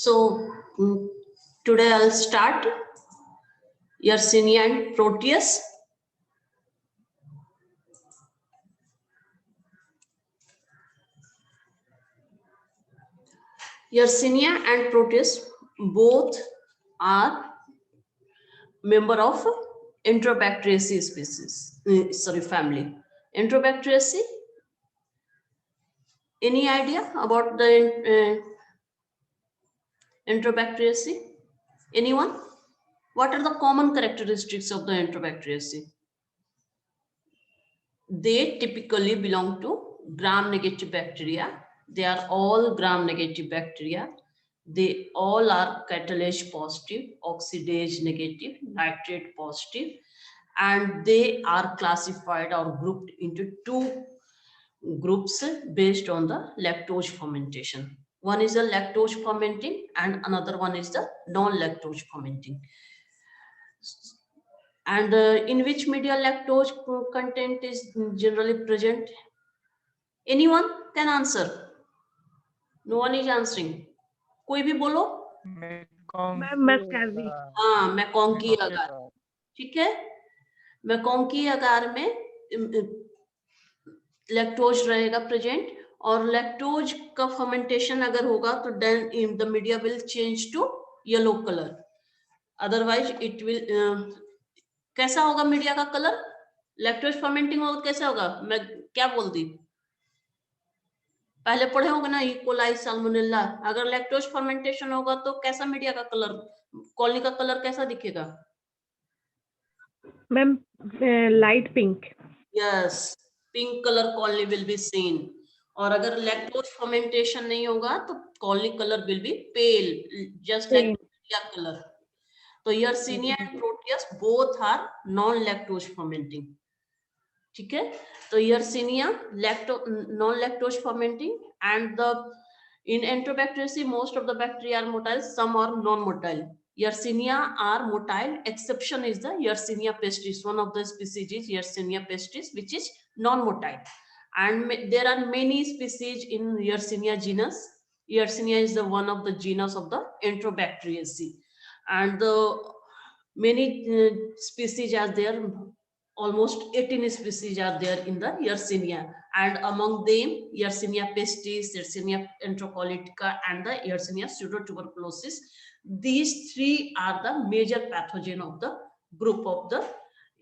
So today I'll start Yersinia and Proteus. Yersinia and Proteus both are member of Enterobacteriaceae species. Family. Enterobacteriaceae. Any idea about the Enterobacteriaceae? Anyone? What are the common characteristics of the Enterobacteriaceae? They typically belong to gram-negative bacteria. They are all gram-negative bacteria. They all are catalase positive, oxidase negative, nitrate positive, and they are classified or grouped into two groups based on the lactose fermentation. One is the lactose fermenting and another one is the non-lactose fermenting. And in which media lactose content is generally present? Anyone can answer? No one is answering. कोई भी बोलो. हाँ, मैकोंकी अगार. ठीक है? मैकोंकी अगार में lactose रहेगा present और lactose का फर्मेंटेशन अगर होगा तो then the media will change to yellow colour. Otherwise it will कैसा होगा मीडिया का कलर? लैक्टोज फर्मेंटिंग होगा कैसा होगा? मैं क्या बोल दी? पहले पढ़े होंगे ना, इकोलाई साल्मोनेला. अगर लैक्टोज फर्मेंटेशन होगा तो कैसा मीडिया का कलर, कॉलोनी का कलर कैसा दिखेगा? Ma'am light pink. Yes, pink colour colony will be seen. और अगर लैक्टोज फर्मेंटेशन नहीं होगा तो colony colour will be pale, just like media colour. तो Yersinia and Proteus both are non-lactose fermenting. ठीक है? तो Yersinia non-lactose fermenting, and in Enterobacteriaceae most of the bacteria are motile, some are non-motile. Yersinia are motile. Exception is the Yersinia pestis. One of the species is Yersinia pestis, which is non-motile. And there are many species in Yersinia genus. Yersinia is the one of the genus of the Enterobacteriaceae. And many species are there. Almost 18 species are there in the Yersinia, and among them Yersinia pestis, Yersinia enterocolytica, and the Yersinia pseudotuberculosis. These three are the major pathogen of the group of the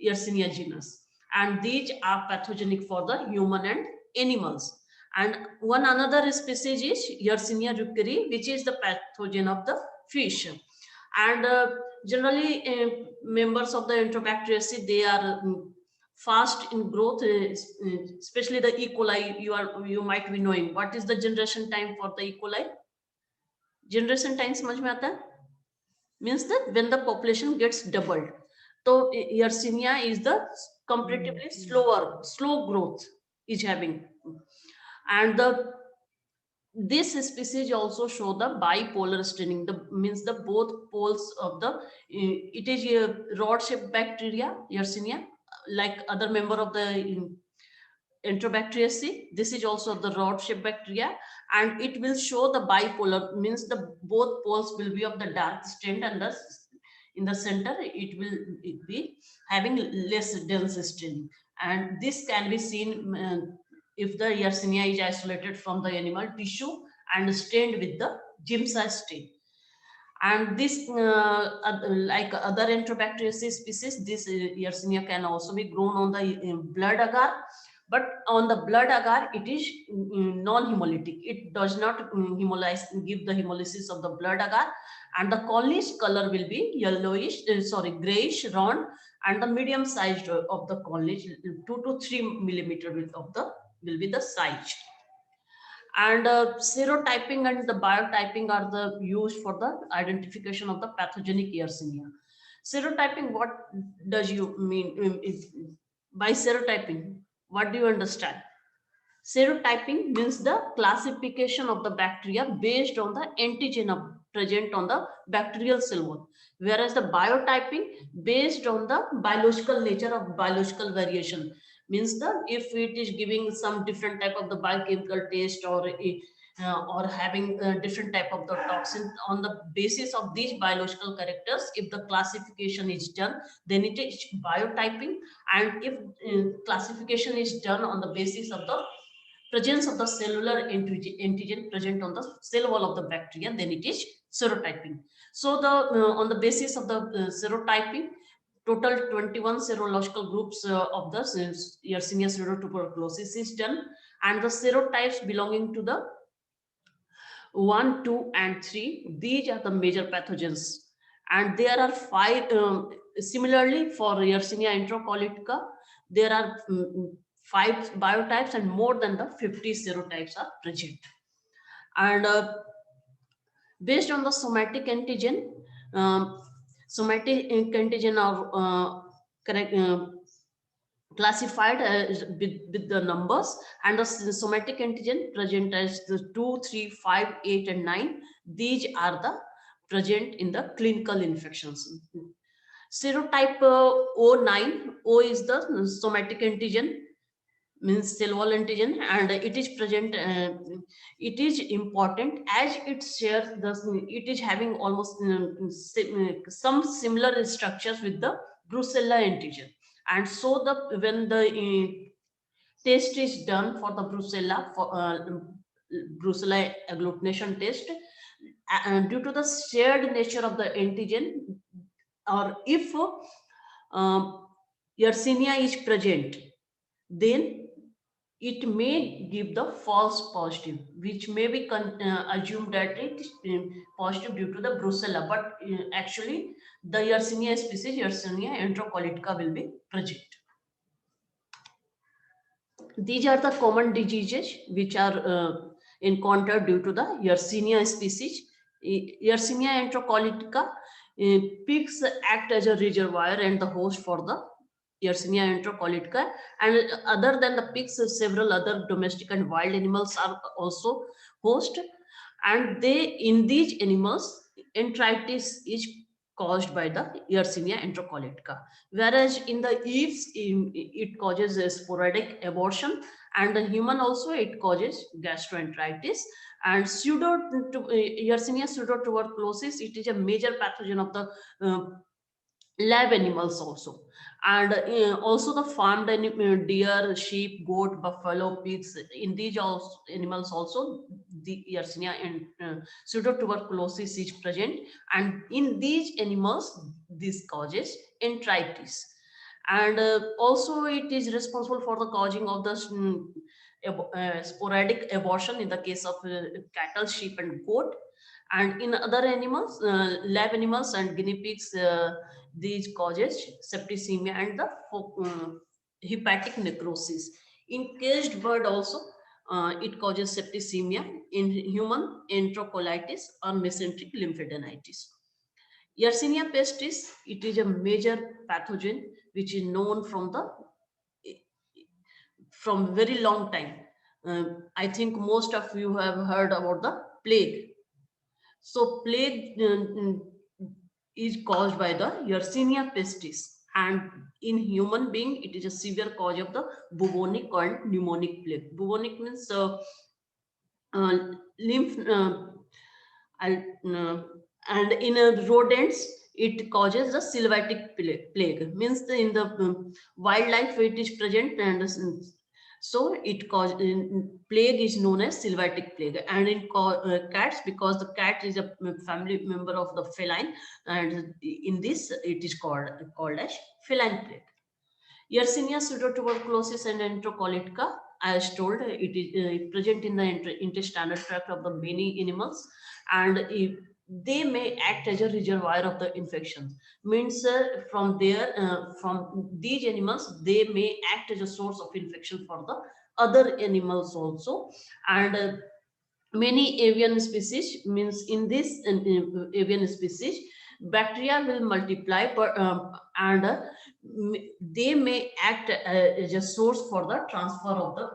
Yersinia genus, and these are pathogenic for the human and animals. And one another species is Yersinia rookerii, which is the pathogen of the fish. And generally members of the Enterobacteriaceae, they are fast in growth, especially the E. coli. You might be knowing what is the generation time for the E. coli. Generation time समझ में आता है? Means that when the population gets doubled. So Yersinia is the comparatively slow growth is having, and this species also show the bipolar staining. The means the both poles of the it is a rod shaped bacteria, Yersinia, like other member of the Enterobacteriaceae. This is also the rod shaped bacteria, and it will show the bipolar, means the both poles will be of the dark stain, and in the center it will be having less dense staining. And this can be seen if the Yersinia is isolated from the animal tissue and stained with the Giemsa stain. And this, like other Enterobacteriaceae species, this Yersinia can also be grown on the blood agar. But on the blood agar, it is non-hemolytic. It does not give the hemolysis of the blood agar, and the colony's color will be yellowish, grayish, round, and the medium sized of the colony, 2 to 3 millimeter of the will be the size. And serotyping and the biotyping are the used for the identification of the pathogenic Yersinia. Serotyping, what does you mean by serotyping? What do you understand? Serotyping means the classification of the bacteria based on the antigen present on the bacterial cell wall, whereas the biotyping based on the biological nature of biological variation. Means the if it is giving some different type of the biochemical taste, or or having different type of the toxin. On the basis of these biological characters, if the classification is done, then it is biotyping. And if classification is done on the basis of the presence of the cellular antigen present on the cell wall of the bacteria, then it is serotyping. So the on the basis of the serotyping, total 21 serological groups of the Yersinia pseudotuberculosis is done, and the serotypes belonging to the 1, 2, and 3, these are the major pathogens. And there are 5, similarly for Yersinia enterocolitica, there are 5 biotypes and more than the 50 serotypes are present. And based on the somatic antigen, somatic antigen are correct, classified with the numbers, and the somatic antigen present as the 2, 3, 5, 8, and 9. These are the present in the clinical infections. Serotype O9, O is the somatic antigen, means cell wall antigen, and it is present. It is important as it shares the. It is having almost some similar structures with the Brucella antigen, and so the when the test is done for the Brucella Brucella agglutination test, due to the shared nature of the antigen, or if Yersinia is present, then it may give the false positive, which may be assumed that it is positive due to the Brucella, but actually the Yersinia species, Yersinia enterocolitica, will be present. These are the common diseases which are encountered due to the Yersinia species. Yersinia enterocolitica, pigs act as a reservoir and the host for the Yersinia enterocolitica, and other than the pigs, several other domestic and wild animals are also host, and in these animals, enteritis is caused by the Yersinia enterocolitica, whereas in the eaves it causes a sporadic abortion, and the human also it causes gastroenteritis. And Yersinia pseudotuberculosis, it is a major pathogen of the lab animals also, and also the farmed deer, sheep, goat, buffalo, pigs. In these also animals also the Yersinia and pseudotuberculosis is present, and in these animals this causes enteritis. And also it is responsible for the causing of the sporadic abortion in the case of cattle, sheep, and goat. And in other animals, lab animals and guinea pigs, these causes septicemia and the hepatic necrosis. In caged bird also, it causes septicemia. In human, enterocolitis or mesenteric lymphadenitis. Yersinia pestis, it is a major pathogen which is known from very long time. I think most of you have heard about the plague. So plague is caused by the Yersinia pestis, and in human being it is a severe cause of the bubonic and pneumonic plague. Bubonic means uh, lymph uh, and in rodents it causes the sylvatic plague, means in the wildlife it is present, and so it causes plague is known as sylvatic plague. And in cats, because the cat is a family member of the feline, and in this it is called as feline plague. Yersinia pseudotuberculosis and enterocolitica, as told, it is present in the intestinal tract of the many animals, and they may act as a reservoir of the infections. Means from these animals, they may act as a source of infection for the other animals also. And many avian species, means in this avian species, bacteria will multiply, and they may act as a source for the transfer of the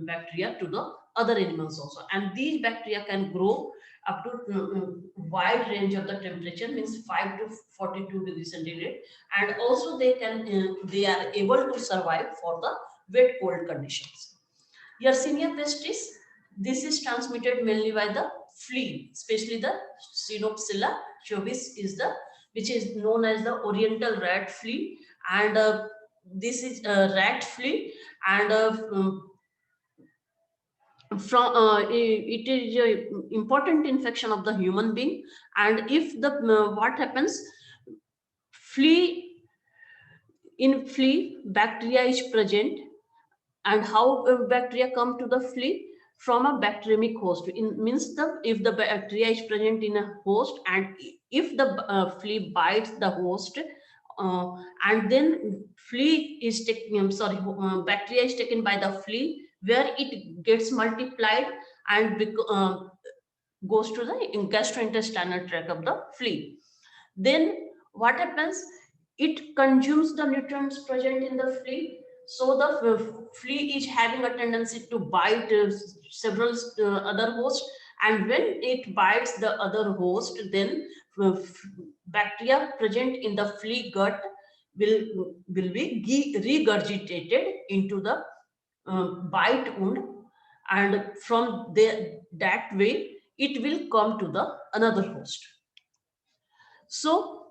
bacteria to the other animals also. And these bacteria can grow up to wide range of the temperature, means 5 to 42 degrees centigrade, and also they are able to survive for the wet cold conditions. Yersinia pestis, This is transmitted mainly by the flea, especially the Cynopsilla chobis is the, which is known as the oriental rat flea, and this is a rat flea, and from it is a important infection of the human being. And if the what happens, flea, in flea bacteria is present. And how bacteria come to the flea? From a bacteremic host. In means the, if the bacteria is present in a host, and if the flea bites the host, uh, and then flea is taken, I'm sorry, bacteria is taken by the flea, where it gets multiplied and goes to the gastrointestinal tract of the flea. Then what happens? It consumes the nutrients present in the flea. So the flea is having a tendency to bite several other hosts, and when it bites the other host, then bacteria present in the flea gut will be regurgitated into the bite wound, and from there, that way it will come to the another host. So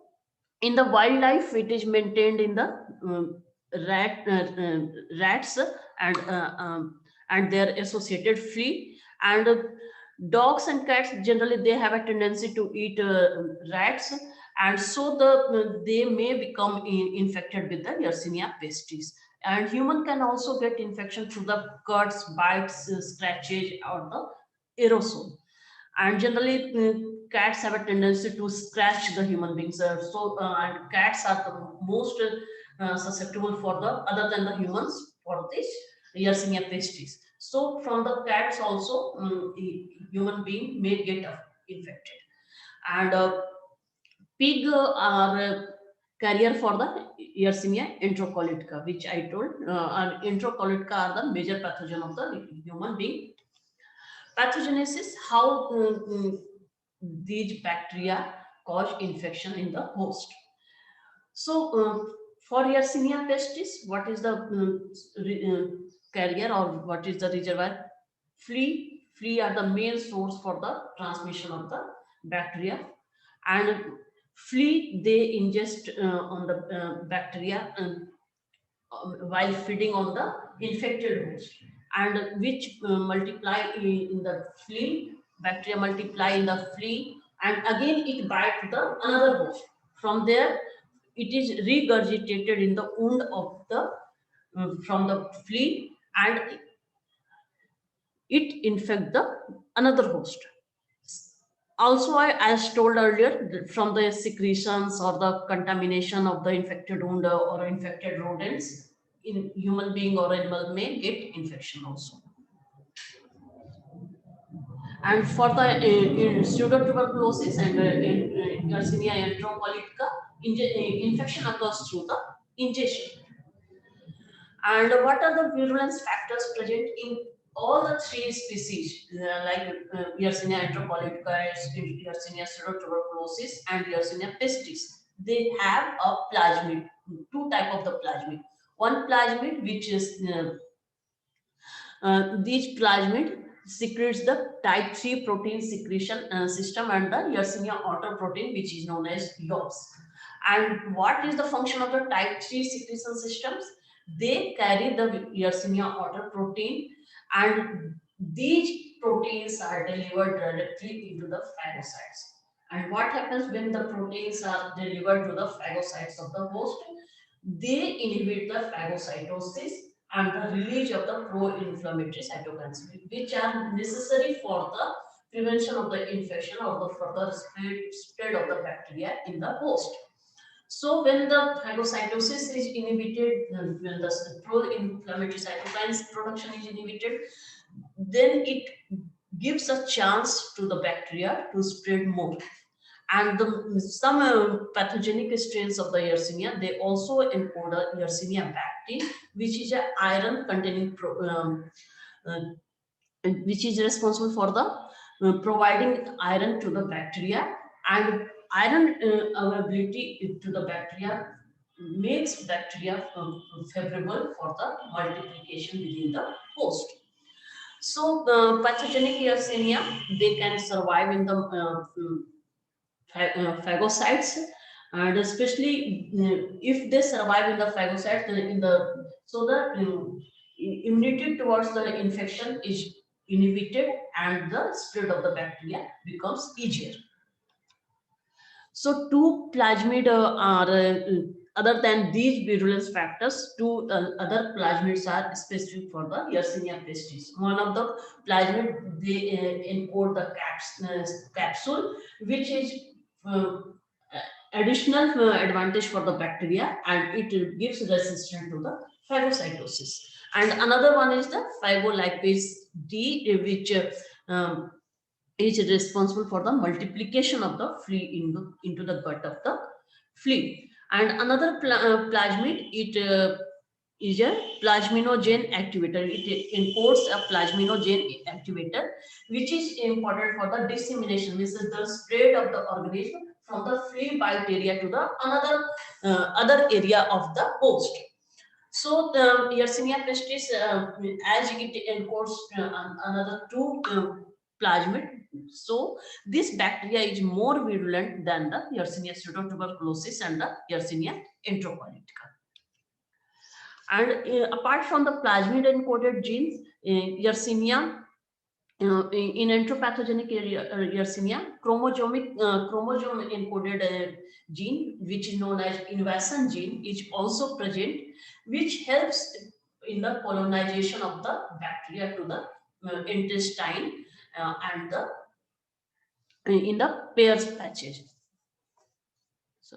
in the wildlife, it is maintained in the rat rats and their associated flea. And dogs and cats generally, they have a tendency to eat rats, and so they may become infected with the Yersinia pestis. And human can also get infection through the cuts, bites, scratches, or the aerosol. And generally cats have a tendency to scratch the human beings, and cats are the most susceptible for the, other than the humans, for this Yersinia pestis. So from the cats also, the human being may get infected. And pig are carrier for the Yersinia enterocolitica, which I told, and enterocolitica are the major pathogen of the human being. Pathogenesis, how these bacteria cause infection in the host. So for Yersinia pestis, what is the carrier, or what is the reservoir? Flea are the main source for the transmission of the bacteria. And flea, they ingest on the bacteria while feeding on the infected host, and which multiply in the flea. Bacteria multiply in the flea, and again it bites the another host. From there, it is regurgitated in the wound of the from the flea, and it infect the another host. Also, as told earlier, from the secretions or the contamination of the infected wound or infected rodents, in human being or animal may get infection also. And for the in pseudotuberculosis and in Yersinia enterocolitica, infection occurs through the ingestion. And what are the virulence factors present in all the three species, like Yersinia enterocolitica, Yersinia pseudotuberculosis, and Yersinia pestis? They have a plasmid, two type of the plasmid. One plasmid, which is these plasmid secretes the type 3 protein secretion system, and the Yersinia otter protein, which is known as YOPS. And what is the function of the type 3 secretion systems? They carry the Yersinia otter protein, and these proteins are delivered directly into the phagocytes. And what happens when the proteins are delivered to the phagocytes of the host? They inhibit the phagocytosis and the release of the pro-inflammatory cytokines, which are necessary for the prevention of the infection or the further spread of the bacteria in the host. So when the phagocytosis is inhibited, when the pro-inflammatory cytokines production is inhibited, then it gives a chance to the bacteria to spread more. And some pathogenic strains of the Yersinia, they also encode a Yersinia bacti, which is an iron containing uh, which is responsible for the providing iron to the bacteria. And iron availability to the bacteria makes bacteria favorable for the multiplication within the host. So pathogenic Yersinia, they can survive in the phagocytes, and especially if they survive in the phagocytes, in the so the immunity towards the infection is inhibited and the spread of the bacteria becomes easier. So two plasmid are other than these virulence factors, two other plasmids are specific for the Yersinia pestis. One of the plasmid, they encode the capsule, which is uh, additional advantage for the bacteria, and it gives resistance to the phagocytosis. And another one is the phagolipase D, which um, is responsible for the multiplication of the flea into the gut of the flea. And another plasmid, it is a plasminogen activator. It encodes a plasminogen activator, which is important for the dissemination. This is the spread of the organism from the flea bite area to the another other area of the host. So the Yersinia pestis, as it encodes another two plasmid, so this bacteria is more virulent than the Yersinia pseudotuberculosis and the Yersinia enterocolytica. And apart from the plasmid encoded genes, Yersinia, in enteropathogenic Yersinia, chromosome encoded gene, which is known as invasion gene, is also present, which helps in the colonization of the bacteria to the intestine and the in the Peyer's patches. So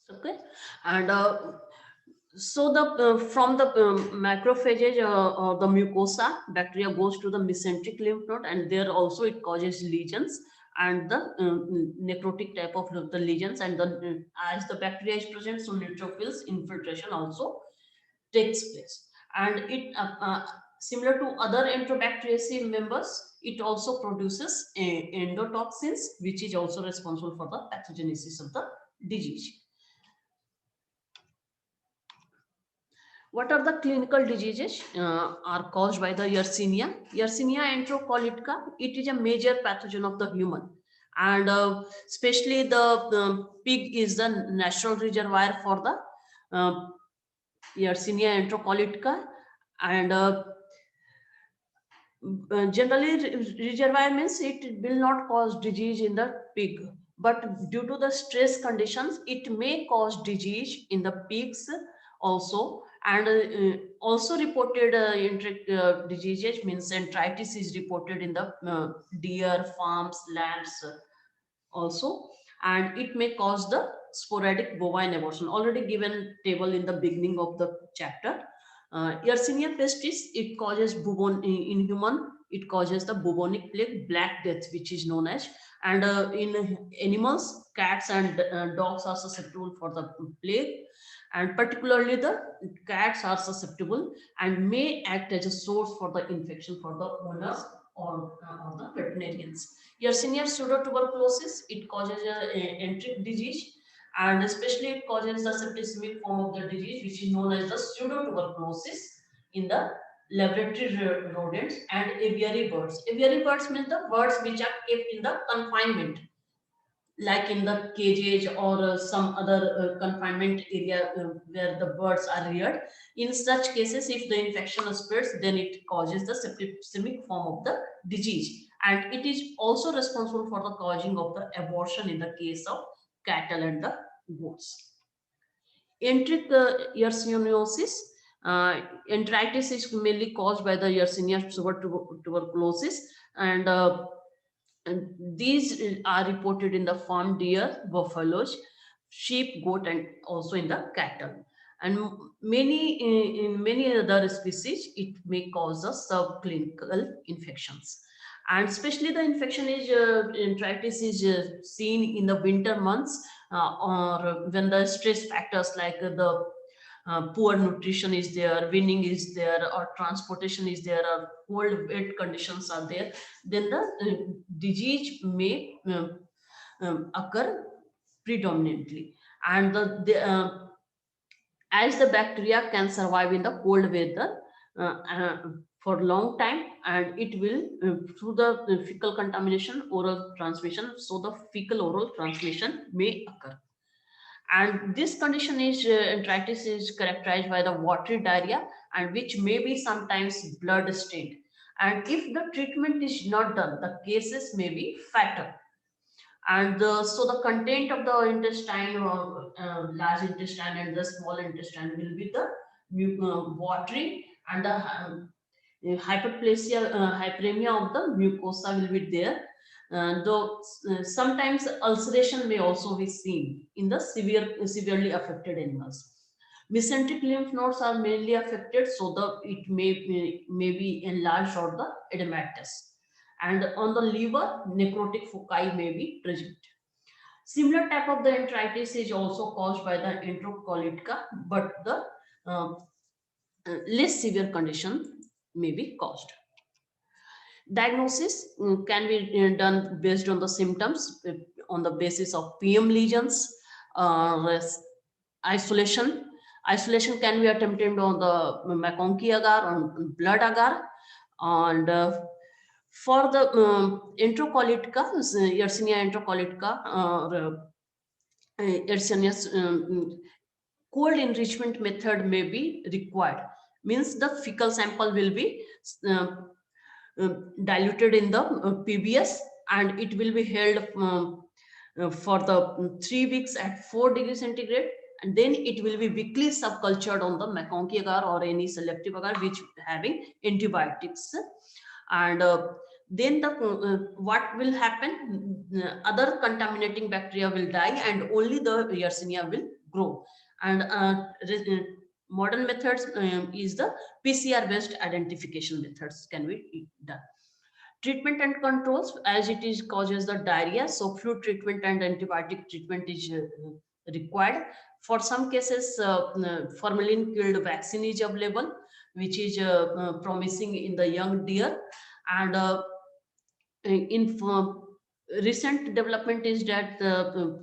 okay, and so the from the macrophages or the mucosa, bacteria goes to the mesenteric lymph node, and there also it causes lesions and the necrotic type of the lesions, and the as the bacteria is present, so neutrophils infiltration also takes place, and it similar to other Enterobacteriaceae members, it also produces endotoxins, which is also responsible for the pathogenesis of the disease. What are the clinical diseases are caused by the Yersinia? Yersinia enterocolytica, it is a major pathogen of the human. And especially the pig is the natural reservoir for the Yersinia enterocolytica. And generally, reservoir means it will not cause disease in the pig. But due to the stress conditions, it may cause disease in the pigs also. And also reported diseases means enteritis is reported in the deer, farms, lambs also, and it may cause the sporadic bovine abortion. Already given table in the beginning of the chapter. Yersinia pestis, it causes in human, it causes the bubonic plague, black death, which is known as, and in animals, cats and dogs are susceptible for the plague, and particularly the cats are susceptible and may act as a source for the infection for the owners or the veterinarians. Yersinia pseudotuberculosis, it causes a enteric disease, and especially it causes the septicemic form of the disease, which is known as the pseudotuberculosis in the laboratory rodents and aviary birds. Aviary birds means the birds which are kept in the confinement, like in the cages or some other confinement area where the birds are reared. In such cases, if the infection spreads, then it causes the septicemic form of the disease, and it is also responsible for the causing of the abortion in the case of cattle and the goats. Enteric yersiniosis, enteritis is mainly caused by the Yersinia tuberculosis, and these are reported in the farm deer, buffaloes, sheep, goat, and also in the cattle. And in many other species, it may cause the subclinical infections. And especially the infection is enteritis is seen in the winter months or when the stress factors like the poor nutrition is there, winning is there, or transportation is there, or cold wet conditions are there, then the disease may occur predominantly. And as the bacteria can survive in the cold weather for long time, and it will through the fecal contamination oral transmission, so the fecal oral transmission may occur. And this condition is enteritis is characterized by the watery diarrhea, and which may be sometimes blood stained. And if the treatment is not done, the cases may be fatal. And so the content of the intestine, or large intestine and the small intestine, will be the watery, and the hyperplasia, hyperemia of the mucosa will be there. Though sometimes ulceration may also be seen in the severely affected animals. Mesenteric lymph nodes are mainly affected, so it may be enlarged or the edematous. And on the liver, necrotic foci may be present. Similar type of the enteritis is also caused by the enterocolitica, but the less severe condition may be caused. Diagnosis can be done based on the symptoms, on the basis of PM lesions, isolation. Isolation can be attempted on the McConkey agar, on blood agar, and for the enterocolitica, Yersinia enterocolitica, or Yersinia, cold enrichment method may be required. Means the fecal sample will be diluted in the PBS, and it will be held for the 3 weeks at 4 degrees centigrade, and then it will be weekly subcultured on the McConkey agar or any selective agar which having antibiotics. And then what will happen, other contaminating bacteria will die and only the Yersinia will grow. And modern methods is the PCR based identification methods can be done. Treatment and controls, as it is causes the diarrhea, so fluid treatment and antibiotic treatment is required. For some cases, formalin killed vaccine is available, which is promising in the young deer. And in recent development is that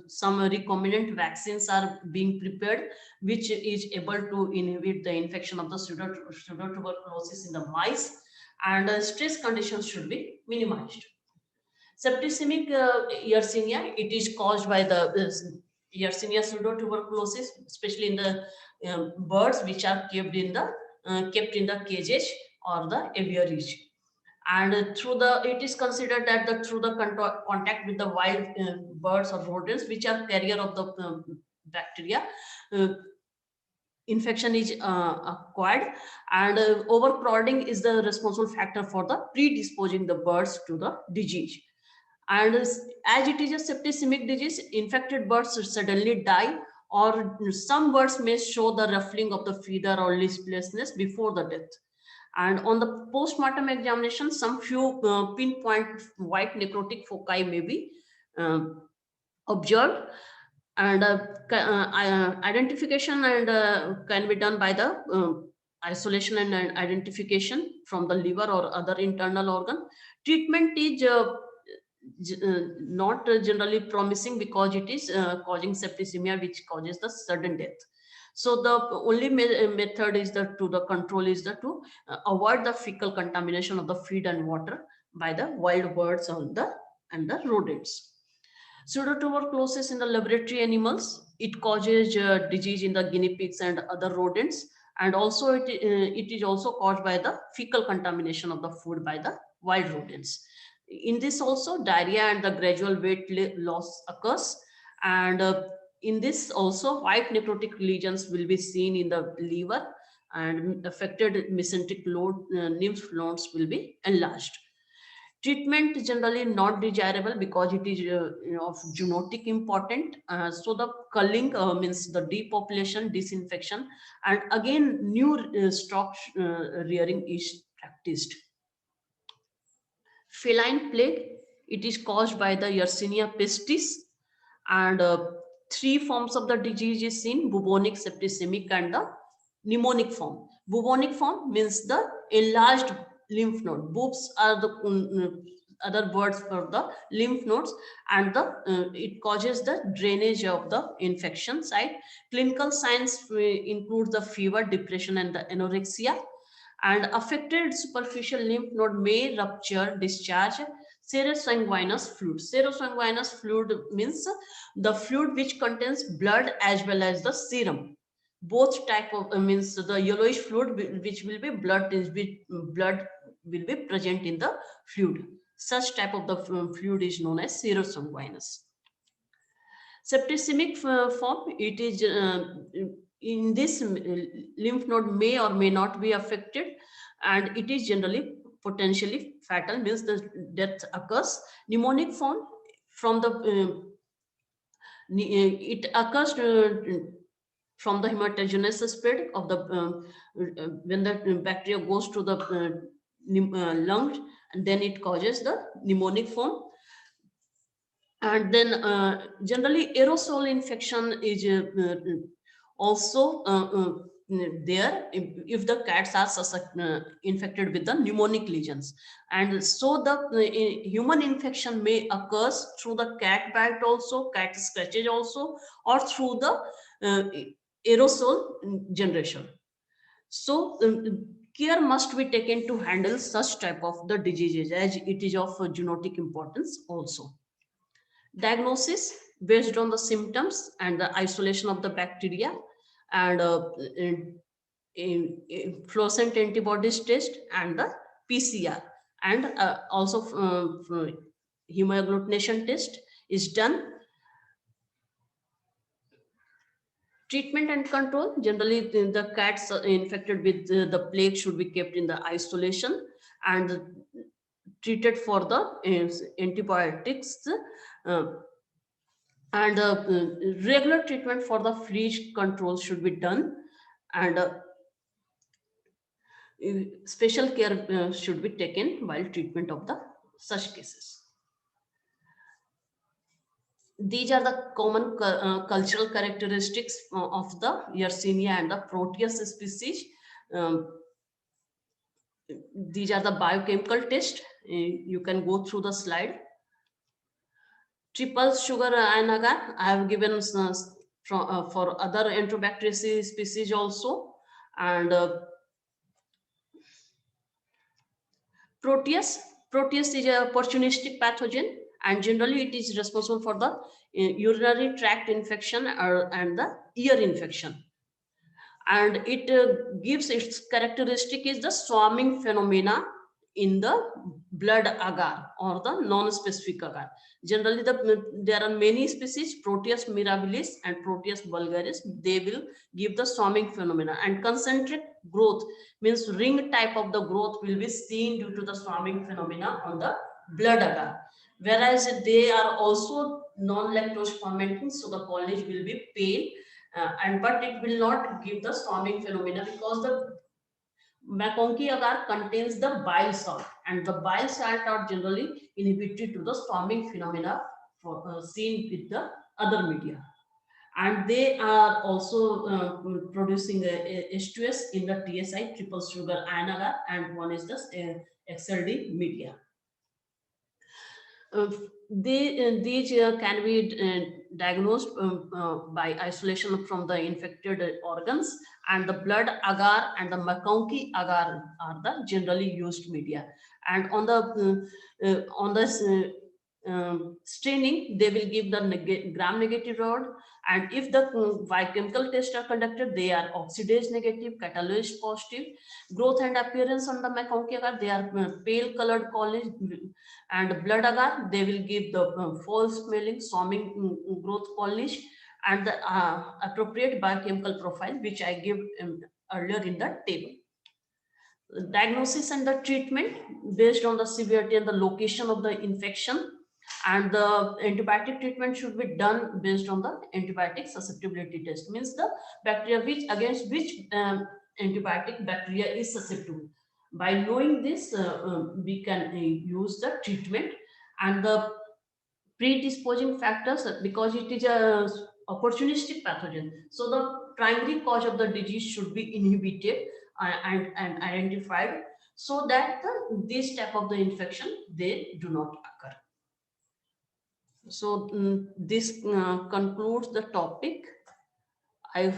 some recombinant vaccines are being prepared, which is able to inhibit the infection of the pseudotuberculosis in the mice, and stress conditions should be minimized. Septicemic Yersinia, it is caused by the Yersinia pseudotuberculosis, especially in the birds which are kept in the cages or the aviaries. And it is considered that through the contact with the wild birds or rodents which are carrier of the bacteria, infection is acquired, and overcrowding is the responsible factor for the predisposing the birds to the disease. And as it is a septicemic disease, infected birds suddenly die, or some birds may show the ruffling of the feather or listlessness before the death. And on the post-mortem examination, some few pinpoint white necrotic foci may be observed, and identification and can be done by the isolation and identification from the liver or other internal organ. Treatment is not generally promising because it is causing septicemia, which causes the sudden death. So the only method is to avoid the fecal contamination of the feed and water by the wild birds and the rodents. Pseudotuberculosis in the laboratory animals, it causes disease in the guinea pigs and other rodents, and also it is also caused by the fecal contamination of the food by the wild rodents. In this also, diarrhea and the gradual weight loss occurs, and in this also white necrotic lesions will be seen in the liver, and affected mesenteric lymph nodes will be enlarged. Treatment generally not desirable because it is of zoonotic important. So the culling means the depopulation, disinfection, and again new stock rearing is practiced. Feline plague, it is caused by the Yersinia pestis, and 3 forms of the disease is seen: bubonic, septicemic, and the Mnemonic form. Bubonic form means the enlarged lymph node. Boobs are the other words for the lymph nodes, and it causes the drainage of the infection site. Clinical signs include the fever, depression, and the anorexia. And affected superficial lymph node may rupture, discharge serosanguinous fluid. Serosanguinous fluid means the fluid which contains blood as well as the serum. Both type of means the yellowish fluid which will be blood is blood will be present in the fluid. Such type of the fluid is known as serosanguinous. Septicemic form, it is in this lymph node may or may not be affected, and it is generally potentially fatal, means the death occurs. Pneumonic form, from the it occurs from the hematogenous spread of the when the bacteria goes to the lungs, and then it causes the pneumonic form. And then generally aerosol infection is also there if the cats are infected with the pneumonic lesions. And so the human infection may occur through the cat bite also, cat scratches also, or through the aerosol generation. So care must be taken to handle such type of the diseases, as it is of zoonotic importance also. Diagnosis based on the symptoms and the isolation of the bacteria, and fluorescent antibodies test and the PCR, and also hemagglutination test is done. Treatment and control, generally the cats infected with the plague should be kept in the isolation and treated for the antibiotics, and regular treatment for the flea control should be done, and special care should be taken while treatment of the such cases. These are the common cultural characteristics of the Yersinia and the Proteus species. These are the biochemical tests. You can go through the slide. Triple sugar iron agar I have given for other Enterobacteriaceae species also. And Proteus is a opportunistic pathogen, and generally it is responsible for the urinary tract infection and the ear infection. And it gives its characteristic is the swarming phenomena in the blood agar or the non-specific agar. Generally there are many species, Proteus mirabilis and Proteus vulgaris, they will give the swarming phenomena, and concentric growth means ring type of the growth will be seen due to the swarming phenomena on the blood agar, whereas they are also non-lactose fermenting, so the colony will be pale, but it will not give the swarming phenomena because the McConkey agar contains the bile salt, and the bile salt are generally inhibited to the swarming phenomena seen with the other media. And they are also producing a H2S in the TSI, triple sugar iron agar, and one is the XLD media. These can be diagnosed by isolation from the infected organs, and the blood agar and the McConkey agar are the generally used media. And on the staining, they will give the gram-negative rod, and if the biochemical tests are conducted, they are oxidase negative, catalase positive. Growth and appearance on the McConkey agar, they are pale colored colonies, and blood agar, they will give the false smelling swarming growth colonies, and the appropriate biochemical profile which I give earlier in the table. Diagnosis and the treatment based on the severity and the location of the infection, and the antibiotic treatment should be done based on the antibiotic susceptibility test, means the bacteria against which antibiotic bacteria is susceptible. By knowing this, we can use the treatment. And the predisposing factors, because it is a opportunistic pathogen. So the primary cause of the disease should be inhibited and identified, so that this type of the infection they do not occur. So this concludes the topic. I